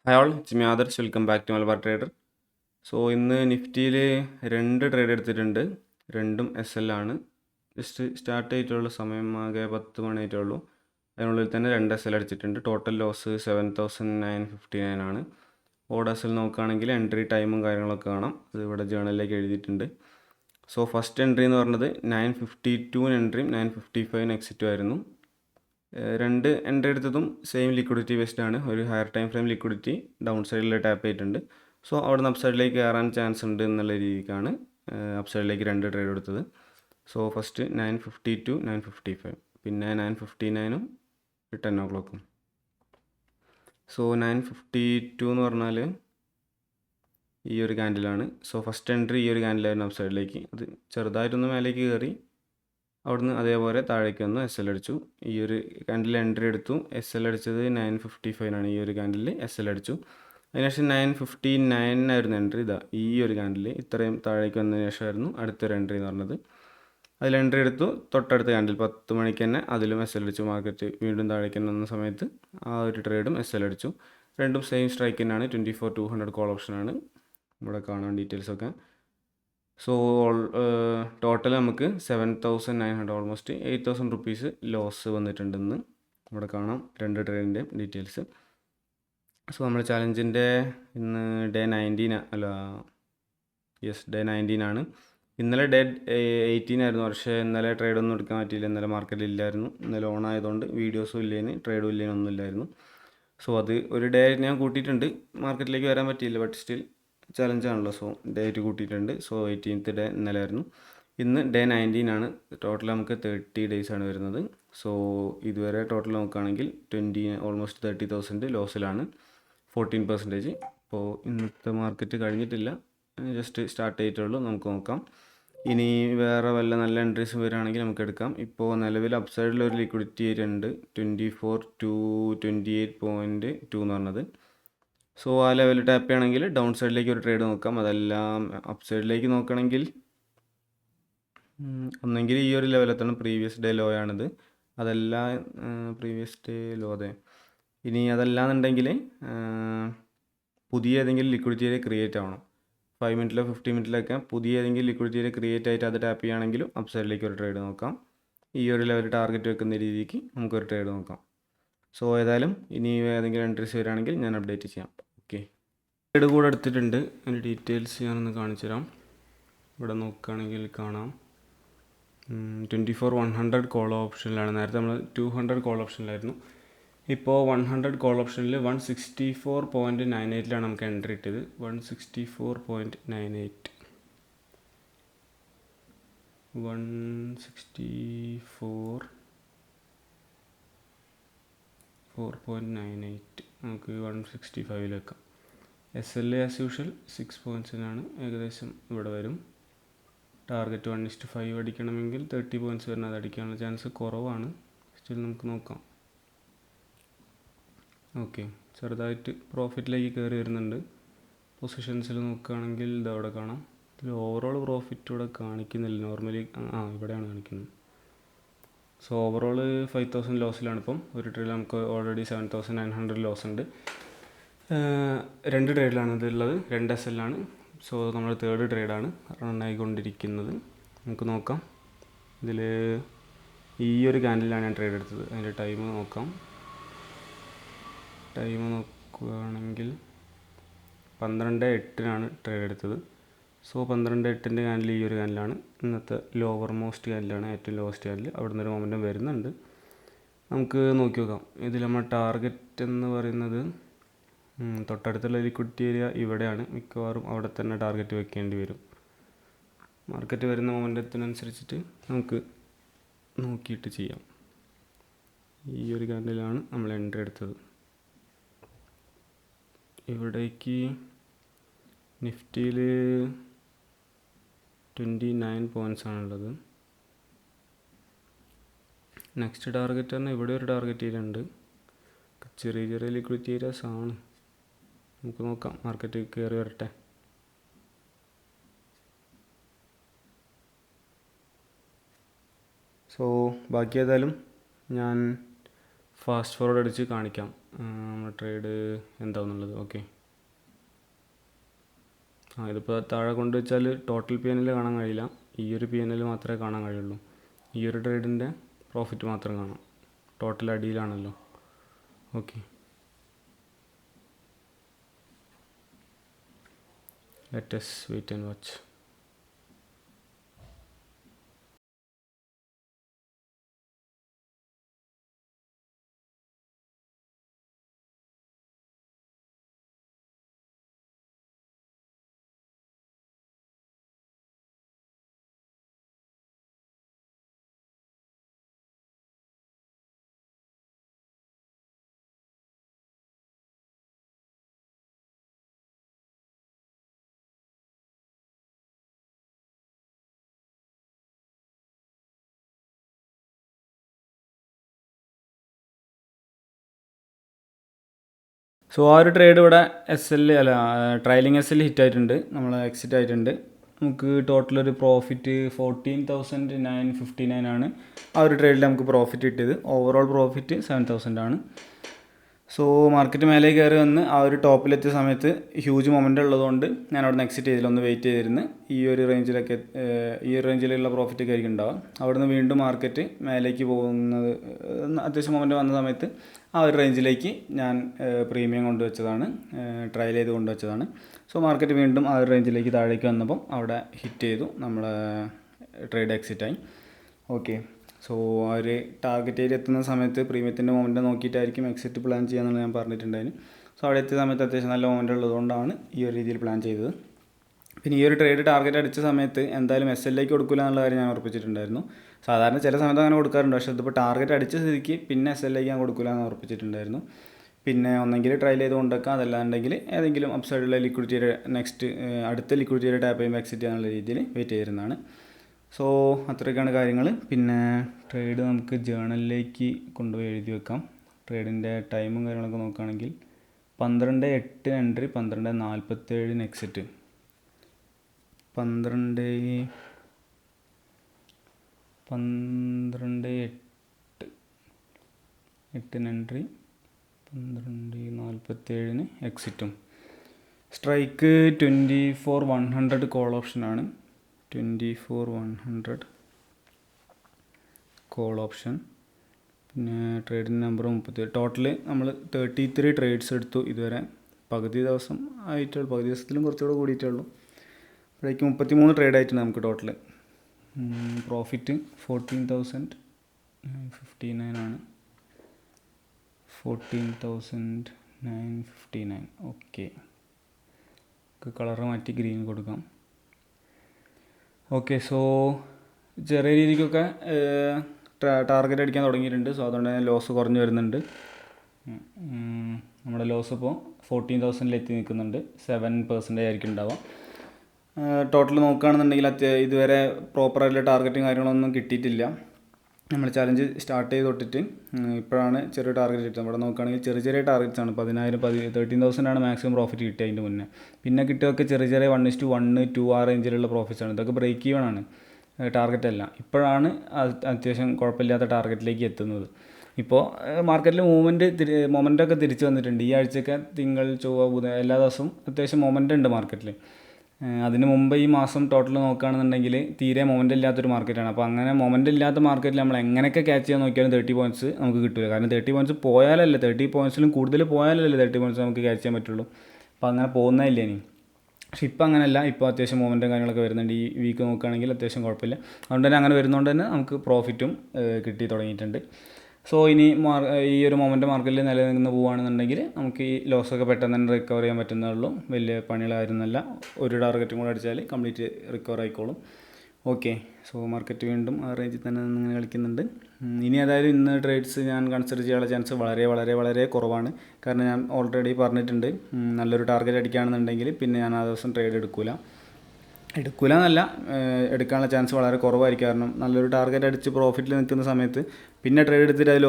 Hi all, it's me Adarsh. Welcome back to Malabar trader. So ഇന്ന് നിഫ്റ്റിയിൽ 2 trade എടുത്തിട്ടുണ്ട്. രണ്ടും SL ആണ്. ജസ്റ്റ് സ്റ്റാർട്ട് ചെയ്തിട്ടുള്ള സമയം ആകെ 10 മണി ആയിട്ടുള്ളൂ. അതിനുള്ളിൽ തന്നെ 2 SL അടിച്ചിട്ടുണ്ട്. ടോട്ടൽ ലോസ് 7,959 ആണ്. ഓഡ് SL നോക്കുകയാണെങ്കിൽ എൻട്രി ടൈമും കാര്യങ്ങളൊക്കെ കാണാം. അത് ഇവിടെ ജേണലിലേക്ക് എഴുതിയിട്ടുണ്ട്. സോ ഫസ്റ്റ് എൻട്രി എന്ന് പറഞ്ഞത് 9:52 എൻട്രിയും 9:55 എക്സിറ്റും ആയിരുന്നു. രണ്ട് എൻട്രി എടുത്തതും സെയിം ലിക്വിഡിറ്റി ബേസ്ഡ് ആണ്. ഒരു higher time frame liquidity down സൈഡിൽ ടാപ്പ് ചെയ്തിട്ടുണ്ട്. സോ അവിടെ നിന്ന് അപ്സൈഡിലേക്ക് കയറാൻ ചാൻസ് ഉണ്ട് എന്നുള്ള രീതിക്കാണ് അപ്സൈഡിലേക്ക് 2 ട്രേഡ് എടുത്തത്. സോ ഫസ്റ്റ് 9:52, 9:55, പിന്നെ 9:59 10 o'clock. സോ 9:52 എന്ന് പറഞ്ഞാൽ ഈ ഒരു ക്യാൻഡിലാണ്. സോ ഫസ്റ്റ് എൻട്രി ഈ ഒരു ക്യാൻഡിലായിരുന്നു അപ്സൈഡിലേക്ക്. അത് ചെറുതായിട്ടൊന്ന് മേലേക്ക് കയറി അവിടുന്ന് അതേപോലെ താഴേക്ക് വന്നു SL അടിച്ചു. ഈ ഒരു ക്യാൻഡിൽ എൻട്രി എടുത്തു. SL അടിച്ചത് 9:55 ആണ്. ഈ ഒരു ക്യാൻഡിൽ SL അടിച്ചു. അതിനുശേഷം 9:59 ആയിരുന്നു എൻട്രി. ഇതാ ഈ ഒരു ക്യാൻഡിൽ ഇത്രയും താഴേക്ക് വന്നതിന് ശേഷമായിരുന്നു അടുത്തൊരു എൻട്രി എന്ന് പറഞ്ഞത്. അതിൽ എൻട്രി എടുത്തു. തൊട്ടടുത്ത ക്യാൻഡിൽ 10 മണിക്ക് തന്നെ അതിലും SL അടിച്ചു. മാർക്കറ്റ് വീണ്ടും താഴേക്ക് വന്ന സമയത്ത് ആ ഒരു ട്രേഡും SL അടിച്ചു. രണ്ടും സെയിം സ്ട്രൈക്ക് തന്നെയാണ്. 24,200 കോൾ ഓപ്ഷനാണ്. ഇവിടെ കാണാൻ ഡീറ്റെയിൽസൊക്കെ. സോ ടോട്ടൽ നമുക്ക് 7,900, ഓൾമോസ്റ്റ് 8,000 റുപ്പീസ് ലോസ് വന്നിട്ടുണ്ടെന്ന് ഇവിടെ കാണാം. 2 ട്രേഡിൻ്റെ ഡീറ്റെയിൽസ്. സോ നമ്മുടെ ചാലഞ്ചിൻ്റെ ഇന്ന് ഡേ 19 അല്ല, യെസ്, ഡേ 19 ആണ്. ഇന്നലെ ഡേ 18 ആയിരുന്നു. പക്ഷേ ഇന്നലെ ട്രേഡൊന്നും എടുക്കാൻ പറ്റിയില്ല. ഇന്നലെ മാർക്കറ്റിൽ ഇല്ലായിരുന്നു. ഇന്നലെ ഓൺ ആയതുകൊണ്ട് വീഡിയോസും ഇല്ലേന്, ട്രേഡും ഇല്ലേന്, ഒന്നും ഇല്ലായിരുന്നു. സോ അത് ഒരു ഡേ ഞാൻ കൂട്ടിയിട്ടുണ്ട്. മാർക്കറ്റിലേക്ക് വരാൻ പറ്റിയില്ല, ബട്ട് സ്റ്റിൽ ചലഞ്ചാണല്ലോ. സോ ഡേറ്റ് കൂട്ടിയിട്ടുണ്ട്. സോ 18th ഡേ ഇന്നലെ ആയിരുന്നു. ഇന്ന് ഡേ 19 ആണ്. ടോട്ടൽ നമുക്ക് 30 days ആണ് വരുന്നത്. സോ ഇതുവരെ ടോട്ടൽ നോക്കുകയാണെങ്കിൽ ഓൾമോസ്റ്റ് 30,000 ലോസിലാണ്, 14%. അപ്പോൾ ഇന്നത്തെ മാർക്കറ്റ് കഴിഞ്ഞിട്ടില്ല, ജസ്റ്റ് സ്റ്റാർട്ട് ചെയ്തിട്ടുള്ളൂ. നമുക്ക് നോക്കാം. ഇനി വേറെ വല്ല നല്ല എൻട്രീസ് വരികയാണെങ്കിൽ നമുക്ക് എടുക്കാം. ഇപ്പോൾ നിലവിൽ അപ്സൈഡിൽ ഒരു ലിക്വിഡിറ്റി ഉണ്ട്, 24 to 28.2 എന്ന് പറഞ്ഞത്. സോ ആ ലെവൽ ടാപ്പ് ചെയ്യണമെങ്കിൽ ഡൗൺ സൈഡിലേക്ക് ഒരു ട്രേഡ് നോക്കാം. അതെല്ലാം അപ്പ് സൈഡിലേക്ക് നോക്കണമെങ്കിൽ ഒന്നെങ്കിൽ ഈ ഒരു ലെവലെത്തണം. പ്രീവിയസ് ഡേ ലോ ആണിത്. അതല്ല, പ്രീവിയസ് ഡേ ലോ, അതെ. ഇനി അതല്ലാന്നുണ്ടെങ്കിൽ പുതിയ ഏതെങ്കിലും ലിക്വിഡിറ്റി ഏരിയ ക്രിയേറ്റ് ആവണം. 5 മിനിറ്റിലോ 50 മിനിറ്റിലൊക്കെ പുതിയ ഏതെങ്കിലും ലിക്വിഡിറ്റി ഏരിയ ക്രിയേറ്റ് ആയിട്ട് അത് ടാപ്പ് ചെയ്യുകയാണെങ്കിലും അപ്പ് സൈഡിലേക്ക് ഒരു ട്രേഡ് നോക്കാം. ഈ ഒരു ലെവൽ ടാർഗറ്റ് വെക്കുന്ന രീതിക്ക് നമുക്കൊരു ട്രേഡ് നോക്കാം. സോ ഏതായാലും ഇനി ഏതെങ്കിലും എൻട്രീസ് വരികയാണെങ്കിൽ ഞാൻ അപ്ഡേറ്റ് ചെയ്യാം. ഓക്കെ, ട്രേഡ് കൂടെ എടുത്തിട്ടുണ്ട്. അതിൻ്റെ ഡീറ്റെയിൽസ് ഞാനൊന്ന് കാണിച്ചു തരാം. ഇവിടെ നോക്കുകയാണെങ്കിൽ കാണാം 24,100 കോൾ ഓപ്ഷനിലാണ്. നേരത്തെ നമ്മൾ 200 കോൾ ഓപ്ഷനിലായിരുന്നു. ഇപ്പോൾ 100 കോൾ ഓപ്ഷനിൽ 164.98 നമുക്ക് എൻട്രി ഇട്ടത്. 164.98 നമുക്ക് 165 വെക്കാം. SL ആസ് യൂഷ്വൽ 6 പോയിൻറ്റ്സിനാണ് ഏകദേശം ഇവിടെ വരും. ടാർഗറ്റ് 1:5 അടിക്കണമെങ്കിൽ 30 പോയിൻറ്റ്സ് വരുന്നത്. അത് അടിക്കാനുള്ള ചാൻസ് കുറവാണ്. സ്റ്റിൽ നമുക്ക് നോക്കാം. ഓക്കെ, ചെറുതായിട്ട് പ്രോഫിറ്റിലേക്ക് കയറി വരുന്നുണ്ട്. പൊസിഷൻസിൽ നോക്കുകയാണെങ്കിൽ ഇത് അവിടെ കാണാം. ഇതിൽ ഓവറോൾ പ്രോഫിറ്റ് ഇവിടെ കാണിക്കുന്നില്ല. നോർമലി ഇവിടെയാണ് കാണിക്കുന്നത്. സോ ഓവറോൾ 5,000 ലോസിലാണ് ഇപ്പം. ഒരു ട്രേഡിൽ നമുക്ക് ഓൾറെഡി 7,900 ലോസ് ഉണ്ട്. 2 ട്രേഡിലാണ് ഇതുള്ളത്. 2 SL ആണ്. സോ നമ്മൾ 3rd ട്രേഡാണ് റൺ ആയിക്കൊണ്ടിരിക്കുന്നത്. നമുക്ക് നോക്കാം. ഇതിൽ ഈ ഒരു ക്യാൻഡിലാണ് ഞാൻ ട്രേഡ് എടുത്തത്. അതിൻ്റെ ടൈം നോക്കാം. ടൈം നോക്കുകയാണെങ്കിൽ 12:08 ട്രേഡ് എടുത്തത്. സോ 12:08 ക്യാൻഡിൽ ഈ ഒരു ക്യാൻഡിലാണ്. ഇന്നത്തെ ലോവർ മോസ്റ്റ് ക്യാൻഡിലാണ്, ഏറ്റവും ലോവസ്റ്റ് ക്യാൻഡിൽ. അവിടെ നിന്നൊരു മൊമെൻറ്റം വരുന്നുണ്ട്. നമുക്ക് നോക്കി നോക്കാം. ഇതിൽ നമ്മൾ ടാർഗറ്റ് എന്ന് പറയുന്നത് തൊട്ടടുത്തുള്ള ലിക്വിഡിറ്റി ഏരിയ ഇവിടെയാണ്. മിക്കവാറും അവിടെ തന്നെ ടാർഗറ്റ് വെക്കേണ്ടി വരും. മാർക്കറ്റ് വരുന്ന മൊമെൻറ്റത്തിനനുസരിച്ചിട്ട് നമുക്ക് നോക്കിയിട്ട് ചെയ്യാം. ഈ ഒരു ക്യാൻഡിലാണ് നമ്മൾ എൻട്രി എടുത്തത്. ഇവിടേക്ക് നിഫ്റ്റിയിൽ 29 പോയിൻറ്റ്സ് ആണുള്ളത്. നെക്സ്റ്റ് ടാർഗറ്റ് തന്നെ ഇവിടെ ഒരു ടാർഗറ്റ് ഏരിയ ഉണ്ട്. ചെറിയ ചെറിയ ലിക്വിഡിറ്റി ഏരിയാസ് ആണ്. നമുക്ക് നോക്കാം. മാർക്കറ്റ് കയറി വരട്ടെ. സോ ബാക്കി ഏതായാലും ഞാൻ ഫാസ്റ്റ് ഫോർവേഡ് അടിച്ച് കാണിക്കാം. നമ്മുടെ ട്രേഡ് എന്താണെന്നുള്ളത്. ഓക്കെ, ഇതിപ്പോൾ താഴെ കൊണ്ടുവച്ചാൽ ടോട്ടൽ പി എൻ എൽ കാണാൻ കഴിയില്ല, ഈ ഒരു പി എൻ എൽ മാത്രമേ കാണാൻ കഴിയുള്ളൂ. ഈ ഒരു ട്രേഡിൻ്റെ പ്രോഫിറ്റ് മാത്രം കാണാം, ടോട്ടൽ അടിയിലാണല്ലോ. Okay, let us wait and watch. So ആ ഒരു ട്രേഡ് ഇവിടെ ട്രയലിംഗ് എസ് എൽ ഹിറ്റ് ആയിട്ടുണ്ട്, നമ്മൾ എക്സിറ്റ് ആയിട്ടുണ്ട്. നമുക്ക് ടോട്ടൽ ഒരു പ്രോഫിറ്റ് 14,959 ആണ് ആ ഒരു ട്രേഡിൽ നമുക്ക് പ്രോഫിറ്റ് കിട്ടിയത്. ഓവറോൾ പ്രോഫിറ്റ് 7,000 ആണ്. സോ മാർക്കറ്റ് മേലെ കയറി വന്ന് ആ ഒരു ടോപ്പിലെത്തിയ സമയത്ത് ഹ്യൂജ് മൊമെൻ്റ് ഉള്ളതുകൊണ്ട് ഞാൻ അവിടെ നിന്ന് എക്സിറ്റ് ചെയ്തില്ല, ഒന്ന് വെയിറ്റ് ചെയ്തിരുന്ന് ഈ ഒരു റേഞ്ചിലുള്ള പ്രോഫിറ്റൊക്കെ ആയിരിക്കും ഉണ്ടാവുക. അവിടെ നിന്ന് വീണ്ടും മാർക്കറ്റ് മേലേക്ക് പോകുന്നത് അത്യാവശ്യം മൊമെൻ്റ് വന്ന സമയത്ത് ആ ഒരു റേഞ്ചിലേക്ക് ഞാൻ പ്രീമിയം കൊണ്ടുവച്ചതാണ്, ട്രയൽ ചെയ്ത് കൊണ്ടുവച്ചതാണ്. സോ മാർക്കറ്റ് വീണ്ടും ആ ഒരു റേഞ്ചിലേക്ക് താഴേക്ക് വന്നപ്പം അവിടെ ഹിറ്റ് ചെയ്തു, നമ്മളെ ട്രേഡ് എക്സിറ്റായി. ഓക്കെ, സോ ആ ഒരു ടാർഗറ്റ് ഏരിയ എത്തുന്ന സമയത്ത് പ്രീമിയത്തിൻ്റെ മൊമെൻ്റ് നോക്കിയിട്ടായിരിക്കും എക്സിറ്റ് പ്ലാൻ ചെയ്യാമെന്ന് ഞാൻ പറഞ്ഞിട്ടുണ്ടായിരുന്നു. സോ അവിടെ എത്തിയ സമയത്ത് അത്യാവശ്യം നല്ല മൊമെൻ്റ് ഉള്ളതുകൊണ്ടാണ് ഈ ഒരു രീതിയിൽ പ്ലാൻ ചെയ്തത്. പിന്നെ ഈ ഒരു ട്രേഡ് ടാർഗറ്റ് അടിച്ച സമയത്ത് എന്തായാലും എസ് എല്ലിലേക്ക് കൊടുക്കില്ല എന്നുള്ള കാര്യം ഞാൻ ഉറപ്പിച്ചിട്ടുണ്ടായിരുന്നു. സാധാരണ ചില സമയത്ത് അങ്ങനെ കൊടുക്കാറുണ്ട്, പക്ഷേ ഇതിപ്പോൾ ടാർഗറ്റ് അടിച്ച സ്ഥിതിക്ക് പിന്നെ എസ് എല്ലിലേക്ക് ഞാൻ കൊടുക്കില്ല എന്ന് ഉറപ്പിച്ചിട്ടുണ്ടായിരുന്നു. പിന്നെ ഒന്നെങ്കിൽ ട്രയൽ ചെയ്ത് കൊണ്ടുവെക്കാം, അതല്ലാണ്ടെങ്കിൽ ഏതെങ്കിലും അപ്സൈഡിലുള്ള ലിക്വിഡിറ്റിയുടെ അടുത്ത ലിക്വിഡിറ്റിയുടെ ടാപ്പ് ചെയ്യുമ്പോൾ എക്സിറ്റ് ചെയ്യാനുള്ള രീതിയിൽ വെയിറ്റ് ചെയ്തിരുന്നതാണ്. സോ അത്രയൊക്കെയാണ് കാര്യങ്ങൾ. പിന്നെ ട്രേഡ് നമുക്ക് ജേണലിലേക്ക് കൊണ്ടുപോയി എഴുതി വെക്കാം. ട്രേഡിൻ്റെ ടൈമും കാര്യങ്ങളൊക്കെ നോക്കുകയാണെങ്കിൽ 12/8 എൻട്രി, 12:47 എക്സിറ്റ്, 12/8 എൻട്രി, 12:47 എക്സിറ്റും. സ്ട്രൈക്ക് 24,100 കോൾ ഓപ്ഷനാണ്, 24,100 കോൾ ഓപ്ഷൻ. പിന്നെ ട്രേഡിൻ്റെ നമ്പർ 30. ടോട്ടൽ നമ്മൾ 33 ട്രേഡ്സ് എടുത്തു ഇതുവരെ. പകുതി ദിവസം ആയിട്ടുള്ളൂ, പകുതി ദിവസത്തിലും കുറച്ചുകൂടെ കൂടിയിട്ടേ ഉള്ളൂ. അപ്പോഴേക്കും 33 ട്രേഡ് ആയിട്ടുണ്ട് നമുക്ക് ടോട്ടൽ. പ്രോഫിറ്റ് 14,959 ആണ്, 14,959. ഓക്കെ, കളറ് മാറ്റി ഗ്രീൻ കൊടുക്കാം. ഓക്കെ, സോ ചെറിയ രീതിക്കൊക്കെ ടാർഗറ്റ് അടിക്കാൻ തുടങ്ങിയിട്ടുണ്ട്. സോ അതുകൊണ്ട് തന്നെ ലോസ് കുറഞ്ഞു വരുന്നുണ്ട്. നമ്മുടെ ലോസ് ഇപ്പോൾ 14,000 എത്തി നിൽക്കുന്നുണ്ട്, 7% ആയിരിക്കും ഉണ്ടാവുക. ടോട്ടൽ നോക്കുകയാണെന്നുണ്ടെങ്കിൽ ഇതുവരെ പ്രോപ്പറായിട്ടുള്ള ടാർഗറ്റും കാര്യങ്ങളൊന്നും കിട്ടിയിട്ടില്ല. നമ്മൾ ചലഞ്ച് സ്റ്റാർട്ട് ചെയ്ത് തൊട്ടിട്ട് ഇപ്പോഴാണ് ചെറിയ ടാർഗറ്റ് കിട്ടുന്നത്. ഇവിടെ നോക്കുകയാണെങ്കിൽ ചെറിയ ടാർഗറ്റ്സ് ആണ്. 13,000 ആണ് മാക്സിമം പ്രോഫിറ്റ് കിട്ടിയ അതിൻ്റെ മുന്നേ. പിന്നെ കിട്ടിയൊക്കെ ചെറിയ 1:1, 2 ആ റേഞ്ചിലുള്ള പ്രോഫിറ്റ്സ് ആണ്. ഇതൊക്കെ ബ്രേക്ക് ഈവൺ ആണ്, ടാർഗറ്റ് അല്ല. ഇപ്പോഴാണ് അത്യാവശ്യം കുഴപ്പമില്ലാത്ത ടാർഗറ്റിലേക്ക് എത്തുന്നത്. ഇപ്പോൾ മാർക്കറ്റിൽ മൊമെൻ്റൊക്കെ തിരിച്ച് വന്നിട്ടുണ്ട്. ഈ ആഴ്ചയൊക്കെ തിങ്കൾ, ചൊവ്വ, ബുധൻ എല്ലാ ദിവസവും അത്യാവശ്യം മൊമെൻ്റ് ഉണ്ട് മാർക്കറ്റിൽ. അതിന് മുമ്പ് ഈ മാസം ടോട്ടൽ നോക്കുകയാണെന്നുണ്ടെങ്കിൽ തീരെ മൊമെൻ്റ് ഇല്ലാത്തൊരു മാർക്കറ്റാണ്. അപ്പോൾ അങ്ങനെ മൊമെൻ്റ് ഇല്ലാത്ത മാർക്കറ്റിൽ നമ്മൾ എങ്ങനെയൊക്കെ ക്യാച്ച് ചെയ്യാൻ നോക്കിയാലും 30 പോയിൻറ്റ്സ് നമുക്ക് കിട്ടില്ല. കാരണം 30 പോയിൻറ്റ്സ് പോയാലല്ലേ, 30 പോയിൻറ്റ്സിലും കൂടുതൽ പോയാലല്ലേ 30 പോയിൻറ്റ്സ് നമുക്ക് ക്യാച്ച് ചെയ്യാൻ പറ്റുള്ളൂ. അപ്പോൾ അങ്ങനെ പോകുന്നതല്ലേ ഇനി. പക്ഷേ ഇപ്പോൾ അങ്ങനെയല്ല, ഇപ്പോൾ അത്യാവശ്യം മൊമെൻറ്റും കാര്യങ്ങളൊക്കെ വരുന്നുണ്ട്. ഈ വീക്ക് നോക്കുകയാണെങ്കിൽ അത്യാവശ്യം കുഴപ്പമില്ല. അതുകൊണ്ട് തന്നെ അങ്ങനെ വരുന്നതുകൊണ്ട് തന്നെ നമുക്ക് പ്രോഫിറ്റും കിട്ടി തുടങ്ങിയിട്ടുണ്ട്. സോ ഇനി ഈ ഒരു മൊമെൻ്റ് മാർക്കറ്റിൽ നിലനിന്ന് പോവുകയാണെന്നുണ്ടെങ്കിൽ നമുക്ക് ഈ ലോസൊക്കെ പെട്ടെന്ന് തന്നെ റിക്കവർ ചെയ്യാൻ പറ്റുന്നേ ഉള്ളൂ. വലിയ പണികളായിരുന്നല്ല, ഒരു ടാർഗറ്റും കൂടെ അടിച്ചാൽ കംപ്ലീറ്റ് റിക്കവർ ആയിക്കോളും. ഓക്കെ, സോ മാർക്കറ്റ് വീണ്ടും ആ റേഞ്ചിൽ തന്നെ ഇങ്ങനെ കളിക്കുന്നുണ്ട്. ഇനി ഏതായാലും ഇന്ന് ട്രേഡ്സ് ഞാൻ കൺസിഡർ ചെയ്യാനുള്ള ചാൻസ് വളരെ വളരെ വളരെ കുറവാണ്. കാരണം ഞാൻ ഓൾറെഡി പറഞ്ഞിട്ടുണ്ട്, നല്ലൊരു ടാർഗറ്റ് അടിക്കുകയാണെന്നുണ്ടെങ്കിൽ പിന്നെ ഞാൻ ആ ദിവസം ട്രേഡ് എടുക്കില്ല എന്നല്ല, എടുക്കാനുള്ള ചാൻസ് വളരെ കുറവായിരിക്കും. കാരണം നല്ലൊരു ടാർഗറ്റ് അടിച്ച് പ്രോഫിറ്റിൽ നിൽക്കുന്ന സമയത്ത് പിന്നെ ട്രേഡ് എടുത്തിട്ട് അത്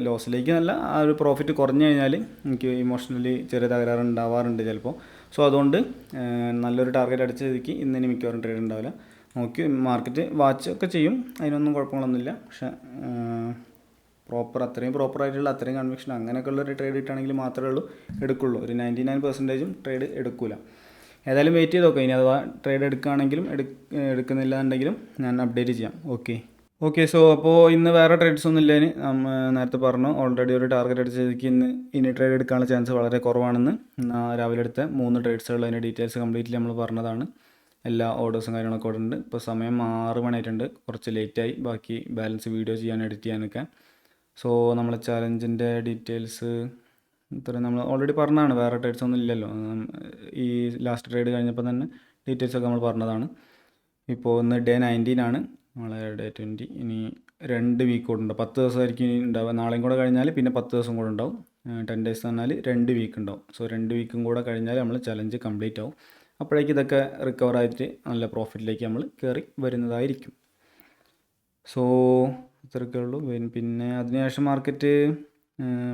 ലോസിലേക്ക് എന്നല്ല, ആ ഒരു പ്രോഫിറ്റ് കുറഞ്ഞു കഴിഞ്ഞാൽ എനിക്ക് ഇമോഷണലി ചെറിയ തകരാറ് ഉണ്ടാവാറുണ്ട് ചിലപ്പോൾ. സോ അതുകൊണ്ട് നല്ലൊരു ടാർഗറ്റ് അടിച്ച സ്ഥിതിക്ക് ഇന്നിനി മിക്കവാറും ട്രേഡ് ഉണ്ടാവില്ല. നോക്കി മാർക്കറ്റ് വാച്ച് ഒക്കെ ചെയ്യും, അതിനൊന്നും കുഴപ്പങ്ങളൊന്നുമില്ല. പക്ഷേ അത്രയും പ്രോപ്പറായിട്ടുള്ള അത്രയും കൺവിക്ഷൻ അങ്ങനെയൊക്കെയുള്ള ഒരു ട്രേഡ് കിട്ടുകയാണെങ്കിൽ മാത്രമേ ഉള്ളൂ എടുക്കുള്ളൂ. ഒരു 99% ട്രേഡ് എടുക്കില്ല. ഏതായാലും വെയിറ്റ് ചെയ്ത് നോക്കാം. ഇനി അഥവാ ട്രേഡ് എടുക്കുകയാണെങ്കിലും എടുക്കുന്നില്ല എന്നുണ്ടെങ്കിലും ഞാൻ അപ്ഡേറ്റ് ചെയ്യാം. ഓക്കെ സോ അപ്പോൾ ഇന്ന് വേറെ ട്രേഡ്സ് ഒന്നും ഇല്ലേന്. നേരത്തെ പറഞ്ഞു ഓൾറെഡി ഒരു ടാർഗറ്റ് അടിച്ചതിലേക്ക് ഇനി ട്രേഡ് എടുക്കാനുള്ള ചാൻസ് വളരെ കുറവാണെന്ന്. രാവിലെ എടുത്ത 3 ട്രേഡ്സുകൾ അതിൻ്റെ ഡീറ്റെയിൽസ് കംപ്ലീറ്റ്ലി നമ്മൾ പറഞ്ഞതാണ്. എല്ലാ ഓർഡേഴ്സും കാര്യങ്ങളൊക്കെ അവിടെ ഉണ്ട്. ഇപ്പോൾ സമയം 6 മണിയായിട്ടുണ്ട്, കുറച്ച് ലേറ്റായി ബാക്കി ബാലൻസ് വീഡിയോ ചെയ്യാൻ എഡിറ്റ് ചെയ്യാനൊക്കെ. സോ നമ്മളെ ചാലഞ്ചിൻ്റെ ഡീറ്റെയിൽസ് ഇത്രയും നമ്മൾ ഓൾറെഡി പറഞ്ഞതാണ്. വേറെ ട്രേഡ്സ് ഒന്നും ഇല്ലല്ലോ. ഈ ലാസ്റ്റ് ട്രേഡ് കഴിഞ്ഞപ്പോൾ തന്നെ ഡീറ്റെയിൽസൊക്കെ നമ്മൾ പറഞ്ഞതാണ്. ഇപ്പോൾ ഇന്ന് ഡേ 19 ആണ്, നാളെ ഡേ 20. ഇനി 2 വീക്ക് കൂടെ ഉണ്ട്. 10 ദിവസമായിരിക്കും ഇനി ഉണ്ടാവുക. നാളെയും കൂടെ കഴിഞ്ഞാൽ പിന്നെ 10 ദിവസം കൂടെ ഉണ്ടാവും. 10 ഡേയ്സ് എന്ന് പറഞ്ഞാൽ 2 വീക്ക് ഉണ്ടാവും. സോ 2 വീക്കും കൂടെ കഴിഞ്ഞാൽ നമ്മൾ ചലഞ്ച് കംപ്ലീറ്റ് ആവും. അപ്പോഴേക്കും ഇതൊക്കെ റിക്കവർ ആയിട്ട് നല്ല പ്രോഫിറ്റിലേക്ക് നമ്മൾ കയറി വരുന്നതായിരിക്കും. സോ ഇത്രയൊക്കെ ഉള്ളൂ. പിന്നെ അതിനുശേഷം മാർക്കറ്റ്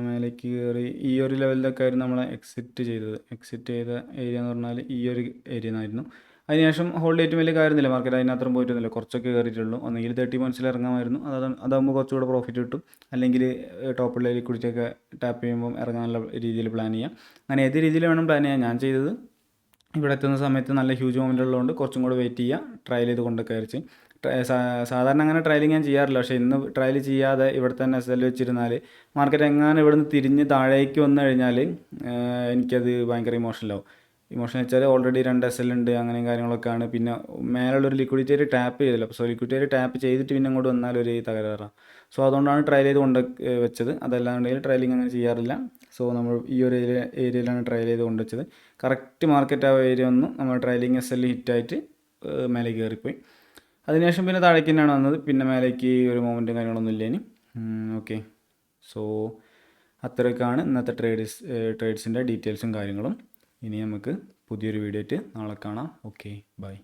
മേലേക്ക് കയറി ഈ ഒരു ലെവലിലൊക്കെ ആയിരുന്നു നമ്മളെ എക്സിറ്റ് ചെയ്ത ഏരിയ എന്ന് പറഞ്ഞാൽ ഈ ഒരു ഏരിയ നിന്നായിരുന്നു. അതിനുശേഷം ഹോൾഡ് ചെയ്തിട്ട് വലിയ കാര്യമൊന്നുമില്ല. മാർക്കറ്റ് അതിനകത്തും പോയിട്ടൊന്നുമില്ല, കുറച്ചൊക്കെ കയറിയിട്ടുള്ളൂ. ഒന്നെങ്കിൽ 30 പോയിൻറ്റ്സിൽ ഇറങ്ങാമായിരുന്നു, അതാകുമ്പോൾ കുറച്ചുകൂടെ പ്രോഫിറ്റ് കിട്ടും. അല്ലെങ്കിൽ ടോപ്പിലെ ലിക്വിഡിറ്റിയൊക്കെ ടാപ്പ് ചെയ്യുമ്പോൾ ഇറങ്ങാനുള്ള രീതിയിൽ പ്ലാൻ ചെയ്യാം. അങ്ങനെ ഏത് രീതിയിൽ വേണം പ്ലാൻ ചെയ്യാൻ. ഞാൻ ചെയ്തത് ഇവിടെ എത്തുന്ന സമയത്ത് നല്ല ഹ്യൂജ് മൊമെൻ്റ് ഉള്ളതുകൊണ്ട് കുറച്ചും കൂടെ വെയിറ്റ് ചെയ്യുക, ട്രയൽ ചെയ്ത് കൊണ്ടൊക്കെ അയച്ച്. സാധാരണ അങ്ങനെ ട്രയലിങ് ഞാൻ ചെയ്യാറില്ല. പക്ഷേ ഇന്ന് ട്രയൽ ചെയ്യാതെ ഇവിടെ തന്നെ SL വെച്ചിരുന്നാൽ മാർക്കറ്റ് എങ്ങാനും ഇവിടെ നിന്ന് തിരിഞ്ഞ് താഴേക്ക് വന്നു കഴിഞ്ഞാൽ എനിക്കത് ഭയങ്കര ഇമോഷണലാവും. ഇമോഷൻ വെച്ചാൽ ഓൾറെഡി 2 SL ഉണ്ട്, അങ്ങനെയും കാര്യങ്ങളൊക്കെയാണ്. പിന്നെ മേലുള്ളൊരു ലിക്വിഡിറ്റി ടാപ്പ് ചെയ്തില്ല. സോ ലിക്വിഡിറ്റി ടാപ്പ് ചെയ്തിട്ട് പിന്നെ അങ്ങോട്ട് വന്നാൽ ഒരു തകരാറാണ്. സോ അതുകൊണ്ടാണ് ട്രയൽ ചെയ്ത് കൊണ്ട് വെച്ചത്. അതല്ലാണ്ടെങ്കിൽ ട്രയലിങ് അങ്ങനെ ചെയ്യാറില്ല. സോ നമ്മൾ ഈ ഒരു ഏരിയയിലാണ് ട്രയൽ ചെയ്ത് കൊണ്ടുവച്ചത്. കറക്റ്റ് മാർക്കറ്റ് ആ ഏരിയ വന്നു, നമ്മൾ ട്രയലിങ് SL ഹിറ്റായിട്ട് മേലേക്ക് കയറിപ്പോയി. അതിനുശേഷം പിന്നെ താഴേക്ക് തന്നെയാണ് വന്നത്. പിന്നെ മേലേക്ക് ഒരു മൊമെൻറ്റും കാര്യങ്ങളൊന്നും ഇല്ല ഇനി. ഓക്കെ, സോ അത്രയൊക്കെയാണ് ഇന്നത്തെ ട്രേഡ്സിൻ്റെ ഡീറ്റെയിൽസും കാര്യങ്ങളും. ഇനി നമുക്ക് പുതിയൊരു വീഡിയോ ആയിട്ട് നാളെ കാണാം. Okay, by.